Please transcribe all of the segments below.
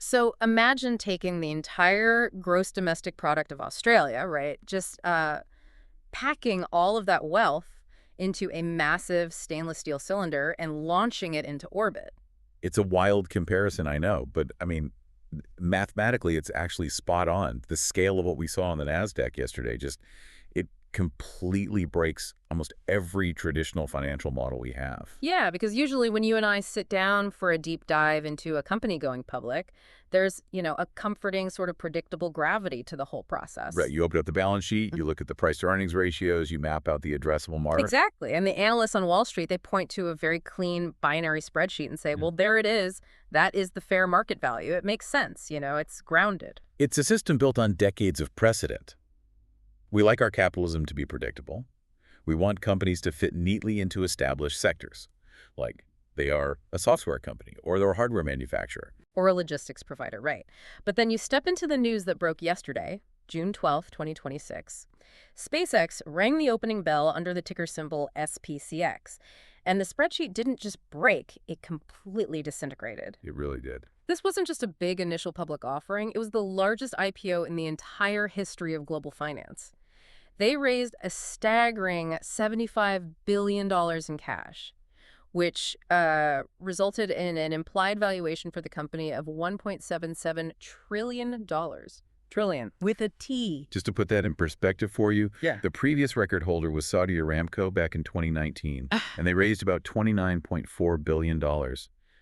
So imagine taking the entire gross domestic product of Australia, right? Just packing all of that wealth into a massive stainless steel cylinder and launching it into orbit. It's a wild comparison, I know, but I mean, mathematically, it's actually spot on. The scale of what we saw on the NASDAQ yesterday, just it completely breaks almost every traditional financial model we have. Yeah, because usually when you and I sit down for a deep dive into a company going public, there's, a comforting sort of predictable gravity to the whole Right. process. You open up the balance sheet, you look at the price to earnings ratios, you map out the addressable market. Exactly. And the analysts on Wall Street, they point to a very clean binary spreadsheet and say, well, there it is. That is the fair market value. It makes sense. It's grounded. It's a system built on decades of precedent. We like our capitalism to be predictable. We want companies to fit neatly into established sectors, like they are a software company or they're a hardware manufacturer. Or a logistics provider, right. But then you step into the news that broke yesterday, June 12th, 2026. SpaceX rang the opening bell under the ticker symbol SPCX. And the spreadsheet didn't just break, it completely disintegrated. It really did. This wasn't just a big initial public offering, it was the largest IPO in the entire history of global finance. They raised a staggering $75 billion in cash, which resulted in an implied valuation for the company of $1.77 trillion. Trillion, with a T. Just to put that in perspective for you, Yeah. the previous record holder was Saudi Aramco back in 2019, and they raised about $29.4 billion.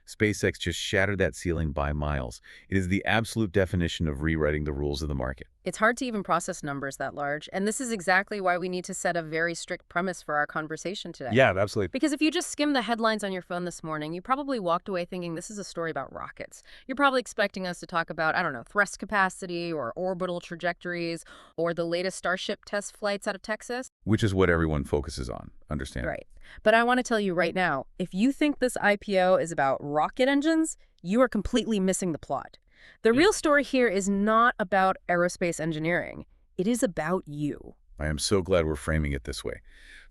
SpaceX just shattered that ceiling by miles. It is the absolute definition of rewriting the rules of the market. It's hard to even process numbers that large, and this is exactly why we need to set a very strict premise for our conversation today. Yeah, absolutely. Because if you just skimmed the headlines on your phone this morning, you probably walked away thinking this is a story about rockets. You're probably expecting us to talk about, I don't know, thrust capacity or orbital trajectories or the latest Starship test flights out of Texas. Which is what everyone focuses on, understand? Right. But I want to tell you right now, if you think this IPO is about rocket engines, you are completely missing the plot. The real story here is not about aerospace engineering. It is about you. I am so glad we're framing it this way.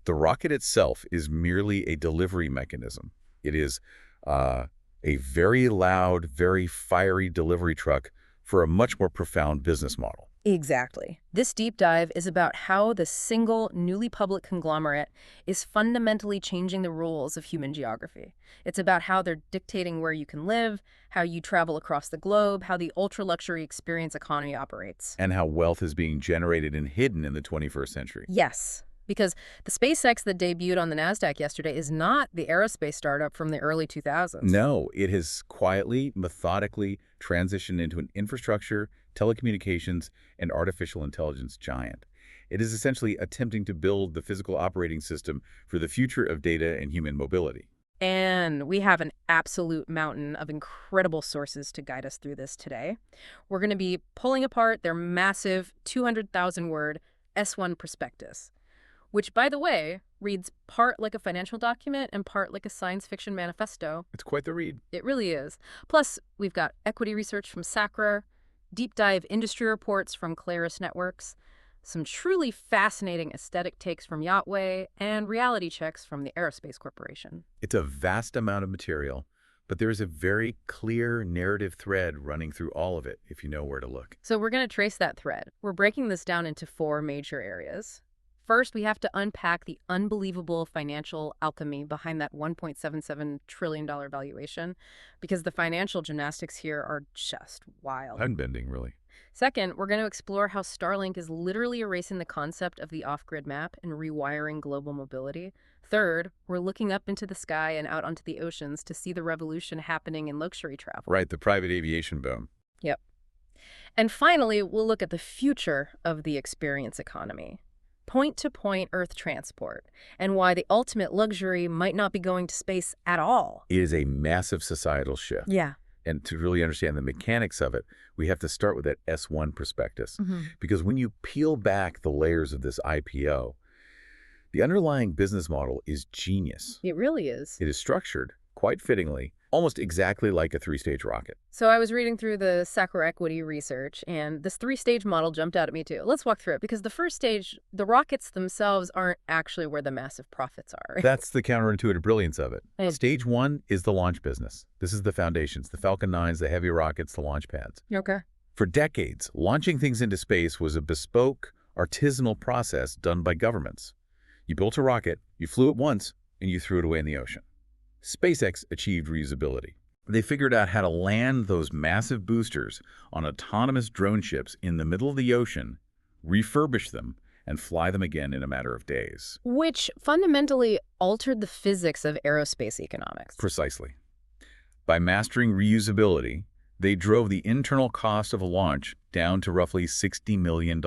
The rocket itself is merely a delivery mechanism. It is a very loud, very fiery delivery truck for a much more profound business model. Exactly. This deep dive is about how the single, newly public conglomerate is fundamentally changing the rules of human geography. It's about how they're dictating where you can live, how you travel across the globe, how the ultra-luxury experience economy operates. And how wealth is being generated and hidden in the 21st century. Yes, because the SpaceX that debuted on the NASDAQ yesterday is not the aerospace startup from the early 2000s. No, it has quietly, methodically transitioned into an infrastructure, telecommunications, and artificial intelligence giant. It is essentially attempting to build the physical operating system for the future of data and human mobility. And we have an absolute mountain of incredible sources to guide us through this today. We're going to be pulling apart their massive 200,000-word S1 prospectus, which, by the way, reads part like a financial document and part like a science fiction manifesto. It's quite the read. It really is. Plus, we've got equity research from Sacra, deep dive industry reports from Claris Networks, some truly fascinating aesthetic takes from Yachtway, and reality checks from the Aerospace Corporation. It's a vast amount of material, but there is a very clear narrative thread running through all of it if you know where to look. So we're going to trace that thread. We're breaking this down into 4 major areas. First, we have to unpack the unbelievable financial alchemy behind that $1.77 trillion valuation, because the financial gymnastics here are just wild. Unbending, really. Second, we're going to explore how Starlink is literally erasing the concept of the off-grid map and rewiring global mobility. Third, we're looking up into the sky and out onto the oceans to see the revolution happening in luxury travel. Right, the private aviation boom. Yep. And finally, we'll look at the future of the experience economy. Point-to-point Earth transport, and why the ultimate luxury might not be going to space at all. It is a massive societal shift. Yeah. And to really understand the mechanics of it, we have to start with that S1 prospectus. Because when you peel back the layers of this IPO, the underlying business model is genius. It really is. It is structured, quite fittingly, almost exactly like a three-stage rocket. So I was reading through the Sacro Equity research, and this three-stage model jumped out at me too. Let's walk through it, because the first stage, the rockets themselves aren't actually where the massive profits are. That's the counterintuitive brilliance of it. Mm. Stage one is the launch business. This is the foundations, the Falcon 9s, the heavy rockets, the launch pads. Okay. For decades, launching things into space was a bespoke, artisanal process done by governments. You built a rocket, you flew it once, and you threw it away in the ocean. SpaceX achieved reusability. They figured out how to land those massive boosters on autonomous drone ships in the middle of the ocean, refurbish them, and fly them again in a matter of days. Which fundamentally altered the physics of aerospace economics. Precisely. By mastering reusability, they drove the internal cost of a launch down to roughly $60 million.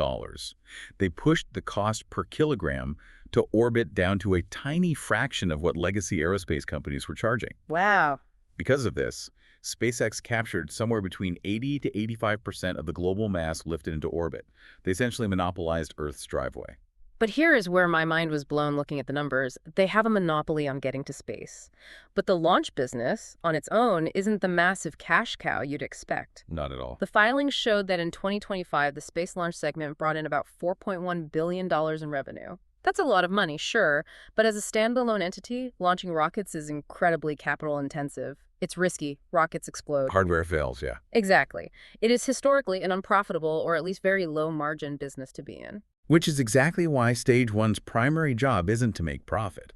They pushed the cost per kilogram to orbit down to a tiny fraction of what legacy aerospace companies were charging. Wow. Because of this, SpaceX captured somewhere between 80 to 85% of the global mass lifted into orbit. They essentially monopolized Earth's driveway. But here is where my mind was blown looking at the numbers. They have a monopoly on getting to space. But the launch business, on its own, isn't the massive cash cow you'd expect. Not at all. The filings showed that in 2025, the space launch segment brought in about $4.1 billion in revenue. That's a lot of money, sure, but as a standalone entity, launching rockets is incredibly capital-intensive. It's risky. Rockets explode. Hardware fails, yeah. Exactly. It is historically an unprofitable, or at least very low-margin business to be in. Which is exactly why Stage 1's primary job isn't to make profit.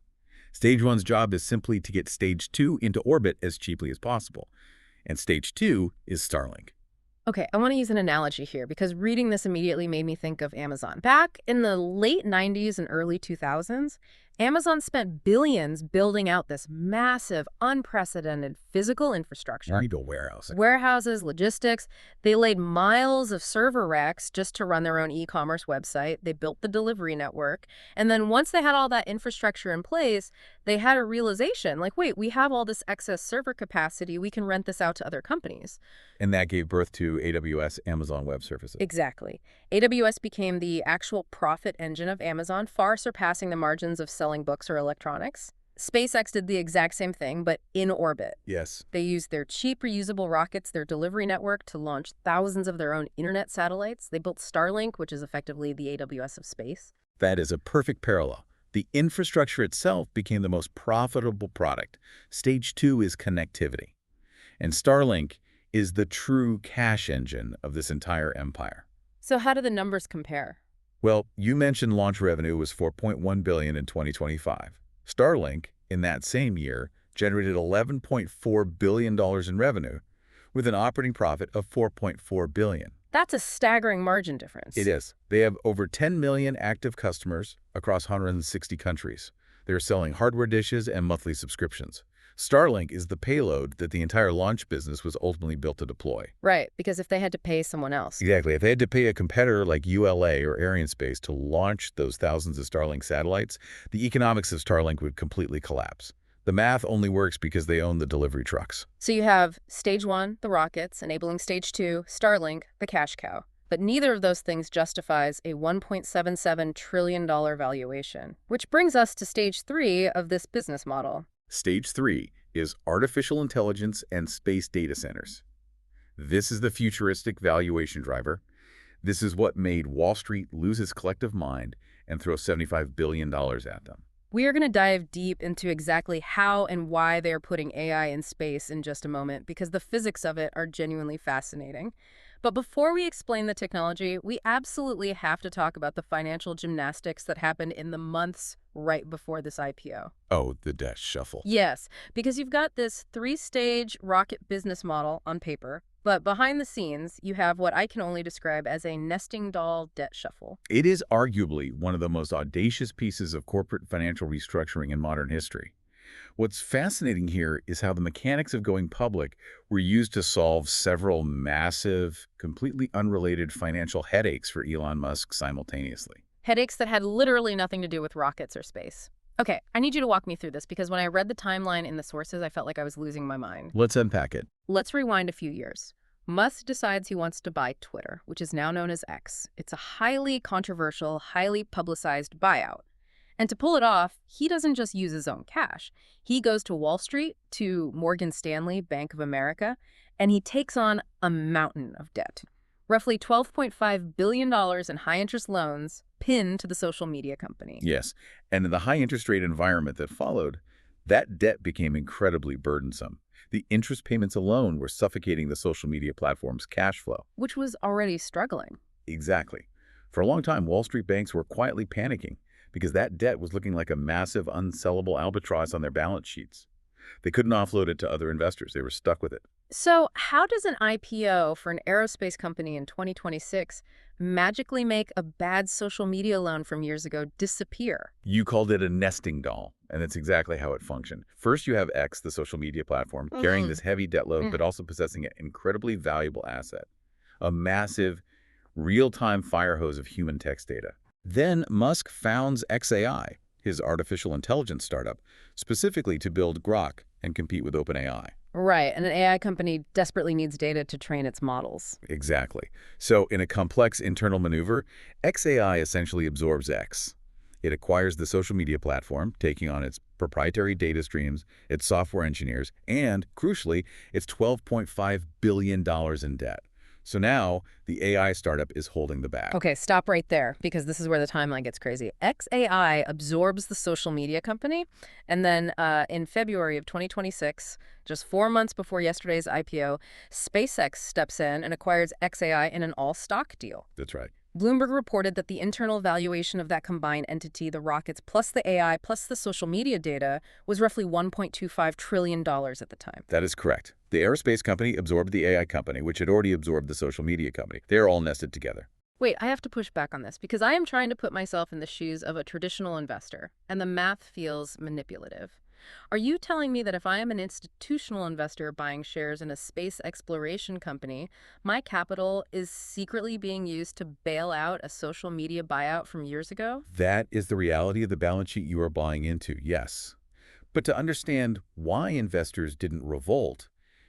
Stage 1's job is simply to get Stage 2 into orbit as cheaply as possible. And Stage 2 is Starlink. Okay, I want to use an analogy here because reading this immediately made me think of Amazon. Back in the late 90s and early 2000s, Amazon spent billions building out this massive, unprecedented physical infrastructure. You build warehouses. Warehouses, logistics. They laid miles of server racks just to run their own e-commerce website. They built the delivery network. And then once they had all that infrastructure in place, they had a realization, like, wait, we have all this excess server capacity. We can rent this out to other companies. And that gave birth to AWS, Amazon Web Services. Exactly. AWS became the actual profit engine of Amazon, far surpassing the margins of selling books or electronics. SpaceX did the exact same thing, but in orbit. Yes. They used their cheap reusable rockets, their delivery network, to launch thousands of their own internet satellites. They built Starlink, which is effectively the AWS of space. That is a perfect parallel. The infrastructure itself became the most profitable product. Stage 2 is connectivity. And Starlink is the true cash engine of this entire empire. So how do the numbers compare? Well, you mentioned launch revenue was $4.1 billion in 2025. Starlink, in that same year, generated $11.4 billion in revenue, with an operating profit of $4.4 billion. That's a staggering margin difference. It is. They have over 10 million active customers across 160 countries. They're selling hardware dishes and monthly subscriptions. Starlink is the payload that the entire launch business was ultimately built to deploy. Right, because if they had to pay someone else. Exactly. If they had to pay a competitor like ULA or Arianespace to launch those thousands of Starlink satellites, the economics of Starlink would completely collapse. The math only works because they own the delivery trucks. So you have Stage 1, the rockets, enabling Stage 2, Starlink, the cash cow. But neither of those things justifies a $1.77 trillion valuation. Which brings us to Stage 3 of this business model. Stage 3 is artificial intelligence and space data centers. This is the futuristic valuation driver. This is what made Wall Street lose its collective mind and throw $75 billion at them. We are going to dive deep into exactly how and why they are putting AI in space in just a moment, because the physics of it are genuinely fascinating. But before we explain the technology, we absolutely have to talk about the financial gymnastics that happened in the months right before this IPO. Oh, the debt shuffle. Yes, because you've got this three-stage rocket business model on paper, but behind the scenes, you have what I can only describe as a nesting doll debt shuffle. It is arguably one of the most audacious pieces of corporate financial restructuring in modern history. What's fascinating here is how the mechanics of going public were used to solve several massive, completely unrelated financial headaches for Elon Musk simultaneously. Headaches that had literally nothing to do with rockets or space. Okay, I need you to walk me through this because when I read the timeline in the sources, I felt like I was losing my mind. Let's unpack it. Let's rewind a few years. Musk decides he wants to buy Twitter, which is now known as X. It's a highly controversial, highly publicized buyout. And to pull it off, he doesn't just use his own cash. He goes to Wall Street, to Morgan Stanley, Bank of America, and he takes on a mountain of debt. Roughly $12.5 billion in high-interest loans pinned to the social media company. Yes, and in the high interest rate environment that followed, that debt became incredibly burdensome. The interest payments alone were suffocating the social media platform's cash flow. Which was already struggling. Exactly. For a long time, Wall Street banks were quietly panicking because that debt was looking like a massive, unsellable albatross on their balance sheets. They couldn't offload it to other investors. They were stuck with it. So how does an IPO for an aerospace company in 2026 magically make a bad social media loan from years ago disappear? You called it a nesting doll, and that's exactly how it functioned. First, you have X, the social media platform, carrying this heavy debt load, but also possessing an incredibly valuable asset, a massive, real-time fire hose of human text data. Then Musk founds xAI, his artificial intelligence startup, specifically to build Grok and compete with OpenAI. Right, and an AI company desperately needs data to train its models. Exactly. So in a complex internal maneuver, xAI essentially absorbs X. It acquires the social media platform, taking on its proprietary data streams, its software engineers, and, crucially, its $12.5 billion in debt. So now, the AI startup is holding the bag. Okay, stop right there, because this is where the timeline gets crazy. xAI absorbs the social media company, and then in February of 2026, just 4 months before yesterday's IPO, SpaceX steps in and acquires xAI in an all-stock deal. That's right. Bloomberg reported that the internal valuation of that combined entity, the rockets plus the AI plus the social media data, was roughly $1.25 trillion at the time. That is correct. The aerospace company absorbed the AI company, which had already absorbed the social media company. They are all nested together. Wait, I have to push back on this because I am trying to put myself in the shoes of a traditional investor, and the math feels manipulative. Are you telling me that if I am an institutional investor buying shares in a space exploration company, my capital is secretly being used to bail out a social media buyout from years ago? That is the reality of the balance sheet you are buying into, yes. But to understand why investors didn't revolt,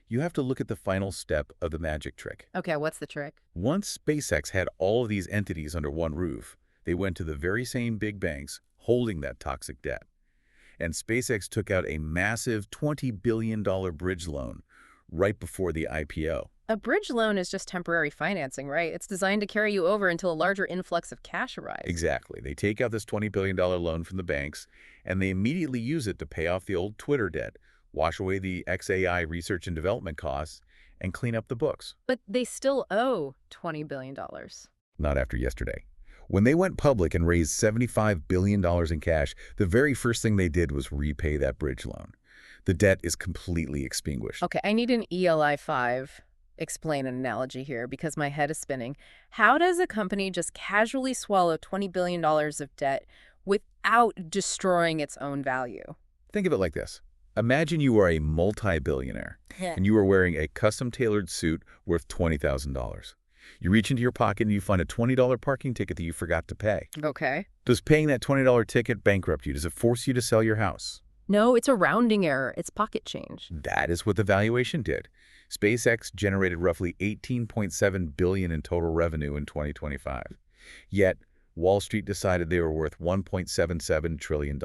you have to look at the final step of the magic trick. Okay, what's the trick? Once SpaceX had all of these entities under one roof, they went to the very same big banks holding that toxic debt. And SpaceX took out a massive $20 billion bridge loan right before the IPO. A bridge loan is just temporary financing, right? It's designed to carry you over until a larger influx of cash arrives. Exactly. They take out this $20 billion loan from the banks, and they immediately use it to pay off the old Twitter debt, wash away the xAI research and development costs, and clean up the books. But they still owe $20 billion. Not after yesterday. When they went public and raised $75 billion in cash, the very first thing they did was repay that bridge loan. The debt is completely extinguished. Okay, I need an ELI 5. Explain an analogy here because my head is spinning. How does a company just casually swallow $20 billion of debt without destroying its own value? Think of it like this. Imagine you are a multi-billionaire and you are wearing a custom-tailored suit worth $20,000. You reach into your pocket and you find a $20 parking ticket that you forgot to pay. Okay. Does paying that $20 ticket bankrupt you? Does it force you to sell your house? No, it's a rounding error. It's pocket change. That is what the valuation did. SpaceX generated roughly $18.7 billion in total revenue in 2025. Yet, Wall Street decided they were worth $1.77 trillion.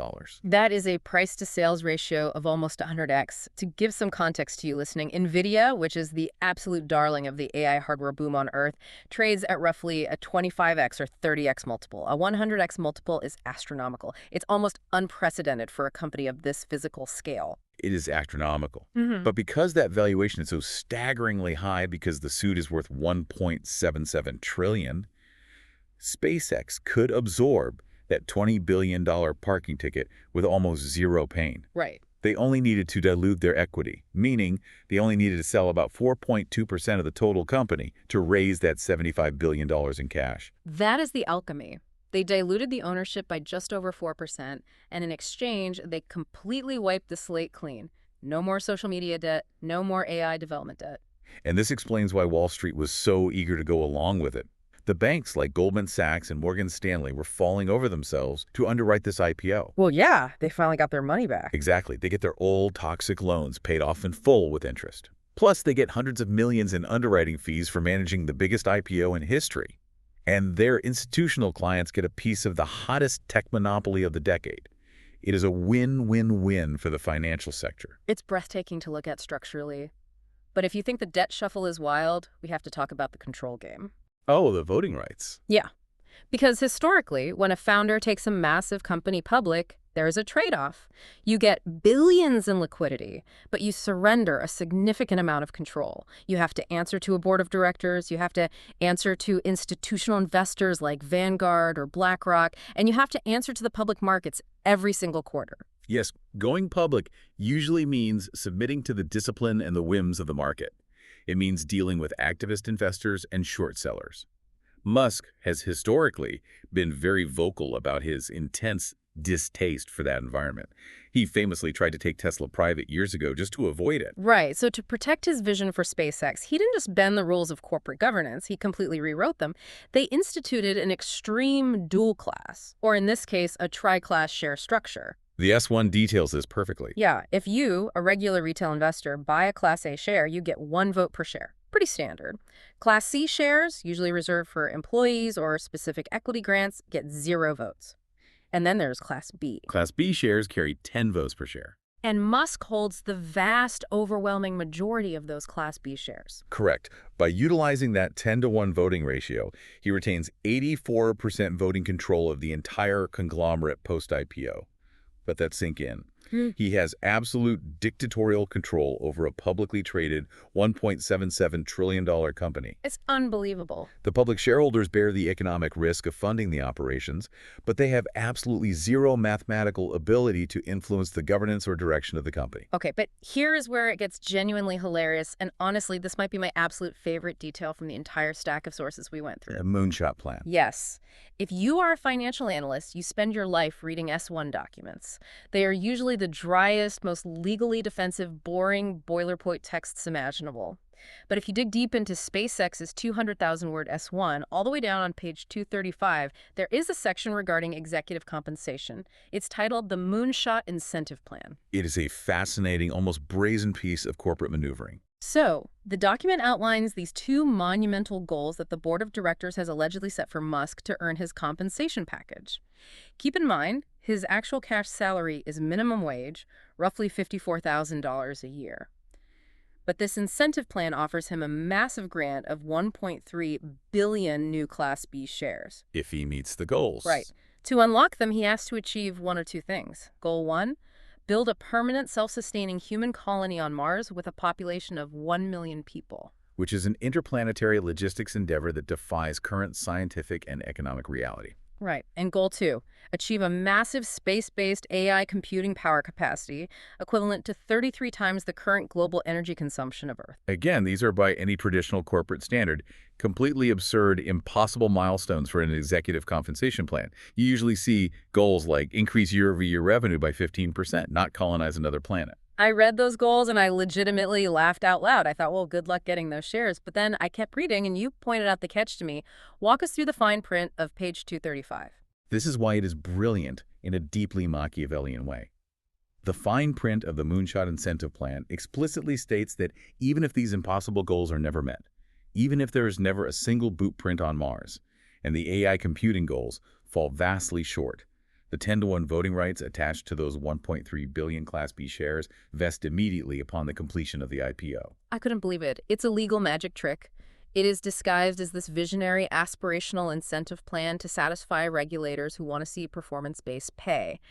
That is a price-to-sales ratio of almost 100x. To give some context to you listening, NVIDIA, which is the absolute darling of the AI hardware boom on Earth, trades at roughly a 25x or 30x multiple. A 100x multiple is astronomical. It's almost unprecedented for a company of this physical scale. It is astronomical. But because that valuation is so staggeringly high because the suit is worth $1.77 trillion, SpaceX could absorb that $20 billion parking ticket with almost zero pain. Right. They only needed to dilute their equity, meaning they only needed to sell about 4.2% of the total company to raise that $75 billion in cash. That is the alchemy. They diluted the ownership by just over 4%, and in exchange, they completely wiped the slate clean. No more social media debt, no more AI development debt. And this explains why Wall Street was so eager to go along with it. The banks like Goldman Sachs and Morgan Stanley were falling over themselves to underwrite this IPO. Well, yeah, they finally got their money back. Exactly. They get their old toxic loans paid off in full with interest. Plus, they get hundreds of millions in underwriting fees for managing the biggest IPO in history. And their institutional clients get a piece of the hottest tech monopoly of the decade. It is a win-win-win for the financial sector. It's breathtaking to look at structurally. But if you think the debt shuffle is wild, we have to talk about the control game. Oh, the voting rights. Yeah, because historically, when a founder takes a massive company public, there's a trade-off. You get billions in liquidity, but you surrender a significant amount of control. You have to answer to a board of directors, you have to answer to institutional investors like Vanguard or BlackRock, and you have to answer to the public markets every single quarter. Yes, going public usually means submitting to the discipline and the whims of the market. It means dealing with activist investors and short sellers. Musk has historically been very vocal about his intense distaste for that environment. He famously tried to take Tesla private years ago just to avoid it. Right, so to protect his vision for SpaceX, he didn't just bend the rules of corporate governance, he completely rewrote them. They instituted an extreme dual class, or in this case, a tri-class share structure. The S1 details this perfectly. Yeah, if you, a regular retail investor, buy a Class A share, you get 1 vote per share. Pretty standard. Class C shares, usually reserved for employees or specific equity grants, get 0 votes. And then there's Class B. Class B shares carry 10 votes per share. And Musk holds the vast, overwhelming majority of those Class B shares. Correct. By utilizing that 10-to-1 voting ratio, he retains 84% voting control of the entire conglomerate post-IPO. Let that sink in. He has absolute dictatorial control over a publicly traded $1.77 trillion company. It's unbelievable. The public shareholders bear the economic risk of funding the operations, but they have absolutely zero mathematical ability to influence the governance or direction of the company. Okay, but here is where it gets genuinely hilarious, and honestly, this might be my absolute favorite detail from the entire stack of sources we went through. A moonshot plan. Yes. If you are a financial analyst, you spend your life reading S1 documents. They are usually the driest, most legally defensive, boring boilerplate texts imaginable. But if you dig deep into SpaceX's 200,000-word S1, all the way down on page 235, there is a section regarding executive compensation. It's titled the Moonshot Incentive Plan. It is a fascinating, almost brazen piece of corporate maneuvering. So, the document outlines these 2 monumental goals that the board of directors has allegedly set for Musk to earn his compensation package. Keep in mind, his actual cash salary is minimum wage, roughly $54,000 a year. But this incentive plan offers him a massive grant of 1.3 billion new Class B shares. If he meets the goals. Right. To unlock them, he has to achieve 1 or 2 things. Goal 1, build a permanent self-sustaining human colony on Mars with a population of 1 million people. Which is an interplanetary logistics endeavor that defies current scientific and economic reality. Right. And goal 2, achieve a massive space-based AI computing power capacity equivalent to 33 times the current global energy consumption of Earth. Again, these are by any traditional corporate standard, completely absurd, impossible milestones for an executive compensation plan. You usually see goals like increase year-over-year revenue by 15%, not colonize another planet. I read those goals and I legitimately laughed out loud. I thought, well, good luck getting those shares. But then I kept reading and you pointed out the catch to me. Walk us through the fine print of page 235. This is why it is brilliant in a deeply Machiavellian way. The fine print of the Moonshot Incentive Plan explicitly states that even if these impossible goals are never met, even if there is never a single boot print on Mars, and the AI computing goals fall vastly short, the 10-to-1 voting rights attached to those 1.3 billion Class B shares vest immediately upon the completion of the IPO. I couldn't believe it. It's a legal magic trick. It is disguised as this visionary, aspirational incentive plan to satisfy regulators who want to see performance-based pay.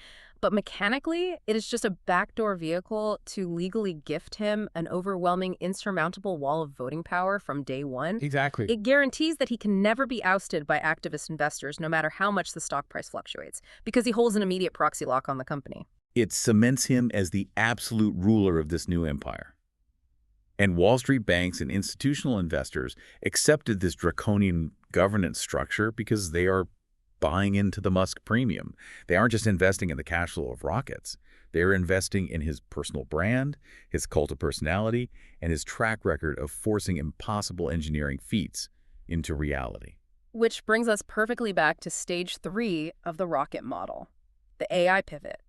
But mechanically, it is just a backdoor vehicle to legally gift him an overwhelming, insurmountable wall of voting power from day one. Exactly. It guarantees that he can never be ousted by activist investors, no matter how much the stock price fluctuates, because he holds an immediate proxy lock on the company. It cements him as the absolute ruler of this new empire. And Wall Street banks and institutional investors accepted this draconian governance structure because they are buying into the Musk premium. They aren't just investing in the cash flow of rockets. They're investing in his personal brand, his cult of personality, and his track record of forcing impossible engineering feats into reality. Which brings us perfectly back to stage 3 of the rocket model, the AI pivot.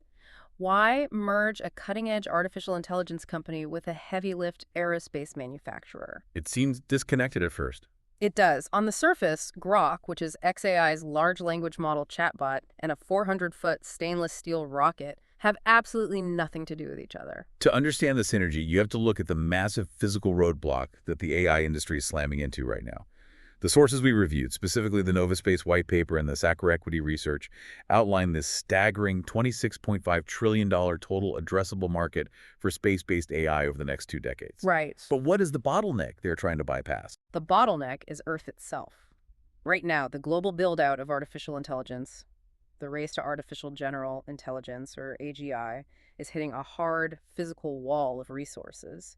Why merge a cutting-edge artificial intelligence company with a heavy-lift aerospace manufacturer? It seems disconnected at first. It does. On the surface, Grok, which is xAI's large language model chatbot, and a 400-foot stainless steel rocket have absolutely nothing to do with each other. To understand the synergy, you have to look at the massive physical roadblock that the AI industry is slamming into right now. The sources we reviewed, specifically the Novaspace white paper and the Sacker Equity research, outline this staggering $26.5 trillion total addressable market for space-based AI over the next 2 decades. Right. But what is the bottleneck they're trying to bypass? The bottleneck is Earth itself. Right now, the global build-out of artificial intelligence, the race to artificial general intelligence, or AGI, is hitting a hard physical wall of resources.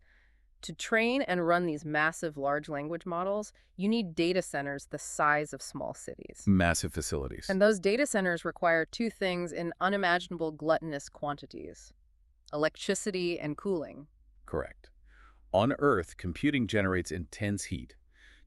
To train and run these massive large language models, you need data centers the size of small cities. Massive facilities. And those data centers require two things in unimaginable gluttonous quantities: electricity and cooling. Correct. On Earth, computing generates intense heat.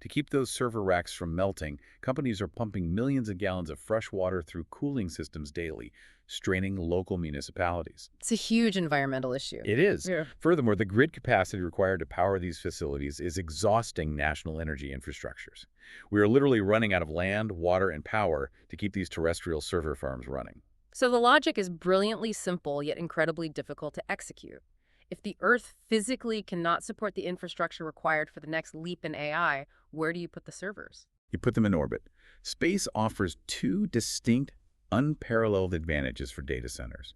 To keep those server racks from melting, companies are pumping millions of gallons of fresh water through cooling systems daily, straining local municipalities. It's a huge environmental issue. It is. Yeah. Furthermore, the grid capacity required to power these facilities is exhausting national energy infrastructures. We are literally running out of land, water, and power to keep these terrestrial server farms running. So the logic is brilliantly simple, yet incredibly difficult to execute. If the Earth physically cannot support the infrastructure required for the next leap in AI, where do you put the servers? You put them in orbit. Space offers two distinct, unparalleled advantages for data centers.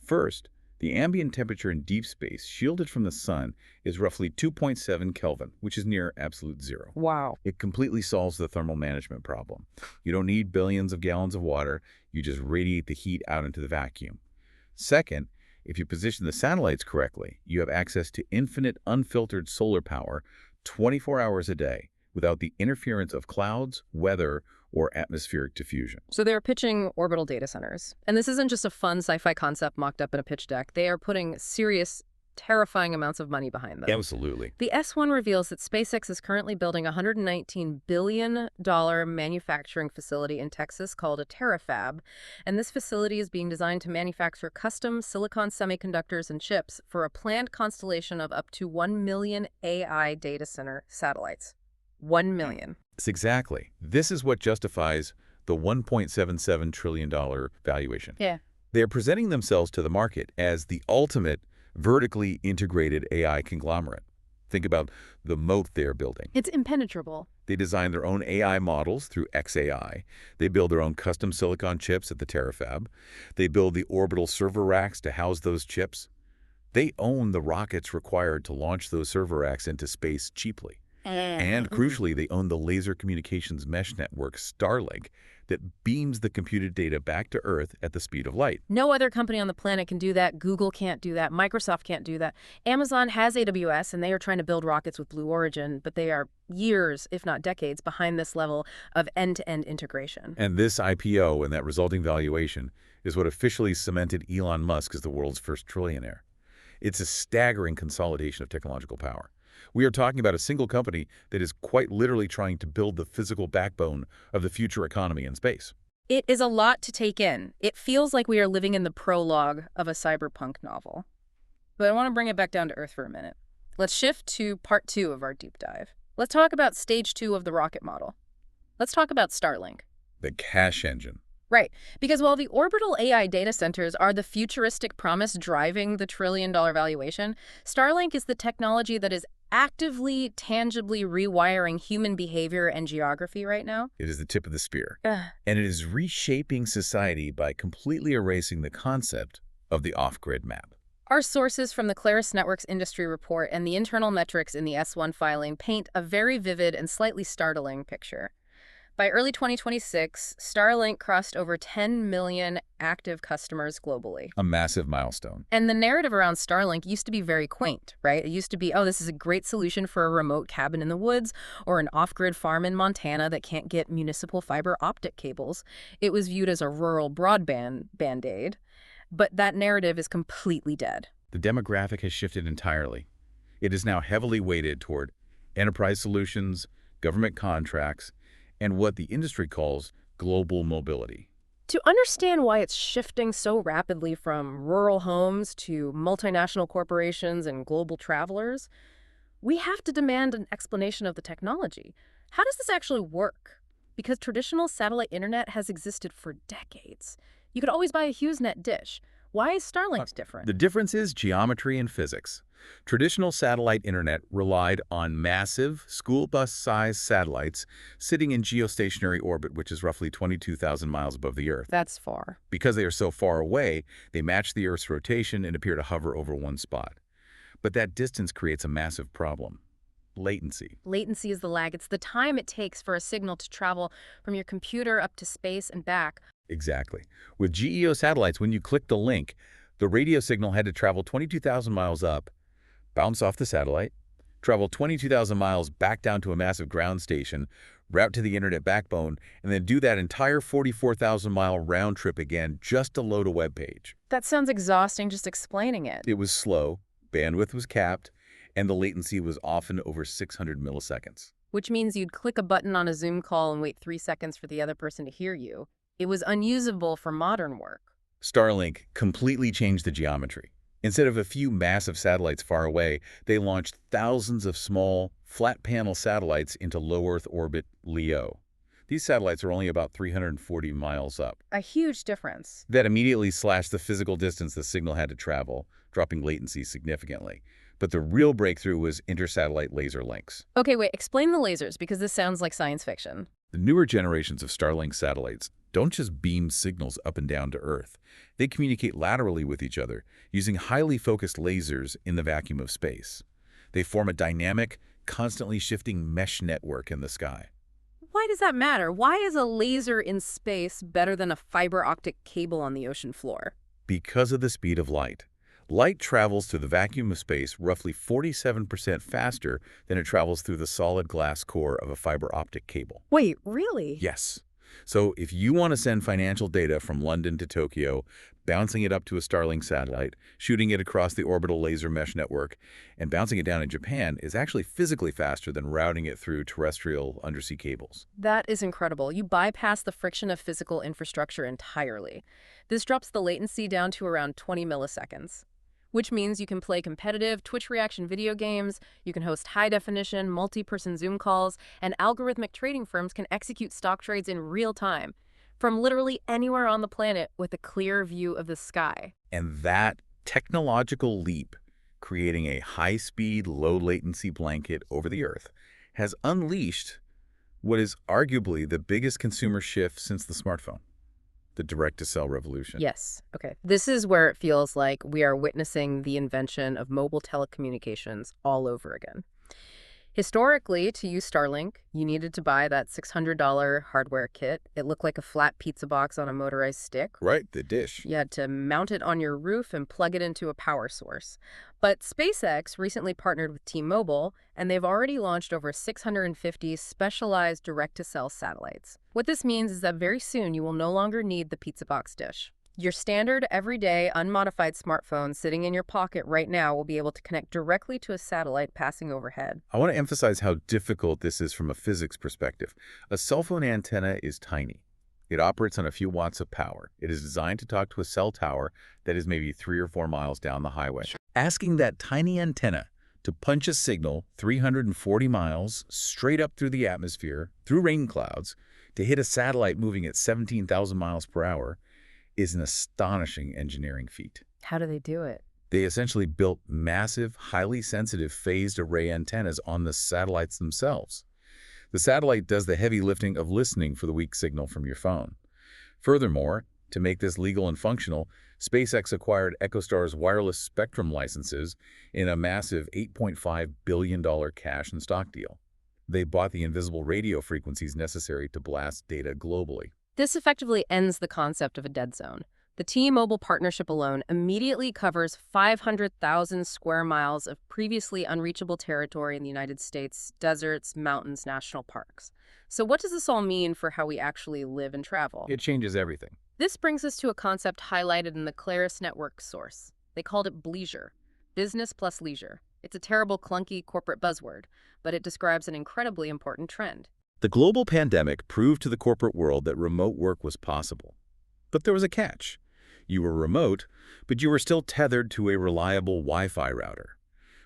First, the ambient temperature in deep space, shielded from the sun, is roughly 2.7 Kelvin, which is near absolute zero. Wow. It completely solves the thermal management problem. You don't need billions of gallons of water, you just radiate the heat out into the vacuum. Second, if you position the satellites correctly, you have access to infinite unfiltered solar power 24 hours a day without the interference of clouds, weather, or atmospheric diffusion. So they're pitching orbital data centers. And this isn't just a fun sci-fi concept mocked up in a pitch deck. They are putting serious, terrifying amounts of money behind them. Absolutely. The S1 reveals that SpaceX is currently building a $119 billion manufacturing facility in Texas called a terafab, and this facility is being designed to manufacture custom silicon semiconductors and chips for a planned constellation of up to 1 million AI data center satellites. 1 million. Yes, exactly. This is what justifies the $1.77 trillion valuation. Yeah. They are presenting themselves to the market as the ultimate vertically integrated AI conglomerate. Think about the moat they're building. It's impenetrable. They design their own AI models through xAI. They build their own custom silicon chips at the terafab. They build the orbital server racks to house those chips. They own the rockets required to launch those server racks into space cheaply. And crucially, they own the laser communications mesh network Starlink that beams the computed data back to Earth at the speed of light. No other company on the planet can do that. Google can't do that. Microsoft can't do that. Amazon has AWS, and they are trying to build rockets with Blue Origin, but they are years, if not decades, behind this level of end-to-end integration. And this IPO and that resulting valuation is what officially cemented Elon Musk as the world's first trillionaire. It's a staggering consolidation of technological power. We are talking about a single company that is quite literally trying to build the physical backbone of the future economy in space. It is a lot to take in. It feels like we are living in the prologue of a cyberpunk novel. But I want to bring it back down to Earth for a minute. Let's shift to part 2 of our deep dive. Let's talk about stage 2 of the rocket model. Let's talk about Starlink. The cash engine. Right, because while the orbital AI data centers are the futuristic promise driving the trillion-dollar valuation, Starlink is the technology that is actively, tangibly rewiring human behavior and geography right now. It is the tip of the spear. Ugh. And it is reshaping society by completely erasing the concept of the off-grid map. Our sources from the Claris Networks industry report and the internal metrics in the S1 filing paint a very vivid and slightly startling picture. By early 2026, Starlink crossed over 10 million active customers globally. A massive milestone. And the narrative around Starlink used to be very quaint, right? It used to be, oh, this is a great solution for a remote cabin in the woods or an off-grid farm in Montana that can't get municipal fiber optic cables. It was viewed as a rural broadband band-aid, but that narrative is completely dead. The demographic has shifted entirely. It is now heavily weighted toward enterprise solutions, government contracts, and what the industry calls global mobility. To understand why it's shifting so rapidly from rural homes to multinational corporations and global travelers, we have to demand an explanation of the technology. How does this actually work? Because traditional satellite internet has existed for decades. You could always buy a HughesNet dish. Why is Uh, Starlink's different? The difference is geometry and physics. Traditional satellite internet relied on massive, school bus-sized satellites sitting in geostationary orbit, which is roughly 22,000 miles above the Earth. That's far. Because they are so far away, they match the Earth's rotation and appear to hover over one spot. But that distance creates a massive problem: latency. Latency is the lag. It's the time it takes for a signal to travel from your computer up to space and back. Exactly. With GEO satellites, when you click the link, the radio signal had to travel 22,000 miles up, bounce off the satellite, travel 22,000 miles back down to a massive ground station, route to the internet backbone, and then do that entire 44,000-mile round trip again just to load a web page. That sounds exhausting just explaining it. It was slow, bandwidth was capped, and the latency was often over 600 milliseconds. Which means you'd click a button on a Zoom call and wait 3 seconds for the other person to hear you. It was unusable for modern work. Starlink completely changed the geometry. Instead of a few massive satellites far away, they launched thousands of small, flat-panel satellites into low Earth orbit (LEO). These satellites are only about 340 miles up. A huge difference. That immediately slashed the physical distance the signal had to travel, dropping latency significantly. But the real breakthrough was intersatellite laser links. Okay, wait, explain the lasers because this sounds like science fiction. The newer generations of Starlink satellites don't just beam signals up and down to Earth. They communicate laterally with each other using highly focused lasers in the vacuum of space. They form a dynamic, constantly shifting mesh network in the sky. Why does that matter? Why is a laser in space better than a fiber optic cable on the ocean floor? Because of the speed of light. Light travels through the vacuum of space roughly 47% faster than it travels through the solid glass core of a fiber optic cable. Wait, really? Yes. So if you want to send financial data from London to Tokyo, bouncing it up to a Starlink satellite, shooting it across the orbital laser mesh network, and bouncing it down in Japan is actually physically faster than routing it through terrestrial undersea cables. That is incredible. You bypass the friction of physical infrastructure entirely. This drops the latency down to around 20 milliseconds. Which means you can play competitive Twitch reaction video games, you can host high-definition, multi-person Zoom calls, and algorithmic trading firms can execute stock trades in real time, from literally anywhere on the planet with a clear view of the sky. And that technological leap, creating a high-speed, low-latency blanket over the Earth, has unleashed what is arguably the biggest consumer shift since the smartphone: the direct-to-cell revolution. Yes. Okay. This is where it feels like we are witnessing the invention of mobile telecommunications all over again. Historically, to use Starlink, you needed to buy that $600 hardware kit. It looked like a flat pizza box on a motorized stick. Right, the dish. You had to mount it on your roof and plug it into a power source. But SpaceX recently partnered with T-Mobile, and they've already launched over 650 specialized direct-to-cell satellites. What this means is that very soon you will no longer need the pizza box dish. Your standard, everyday, unmodified smartphone sitting in your pocket right now will be able to connect directly to a satellite passing overhead. I want to emphasize how difficult this is from a physics perspective. A cell phone antenna is tiny. It operates on a few watts of power. It is designed to talk to a cell tower that is maybe 3 or 4 miles down the highway. Asking that tiny antenna to punch a signal 340 miles straight up through the atmosphere, through rain clouds, to hit a satellite moving at 17,000 miles per hour is an astonishing engineering feat. How do they do it? They essentially built massive, highly sensitive phased array antennas on the satellites themselves. The satellite does the heavy lifting of listening for the weak signal from your phone. Furthermore, to make this legal and functional, SpaceX acquired EchoStar's wireless spectrum licenses in a massive $8.5 billion cash and stock deal. They bought the invisible radio frequencies necessary to blast data globally. This effectively ends the concept of a dead zone. The T-Mobile partnership alone immediately covers 500,000 square miles of previously unreachable territory in the United States, deserts, mountains, national parks. So what does this all mean for how we actually live and travel? It changes everything. This brings us to a concept highlighted in the Claris Network source. They called it bleisure, business plus leisure. It's a terrible, clunky corporate buzzword, but it describes an incredibly important trend. The global pandemic proved to the corporate world that remote work was possible. But there was a catch. You were remote, but you were still tethered to a reliable Wi-Fi router.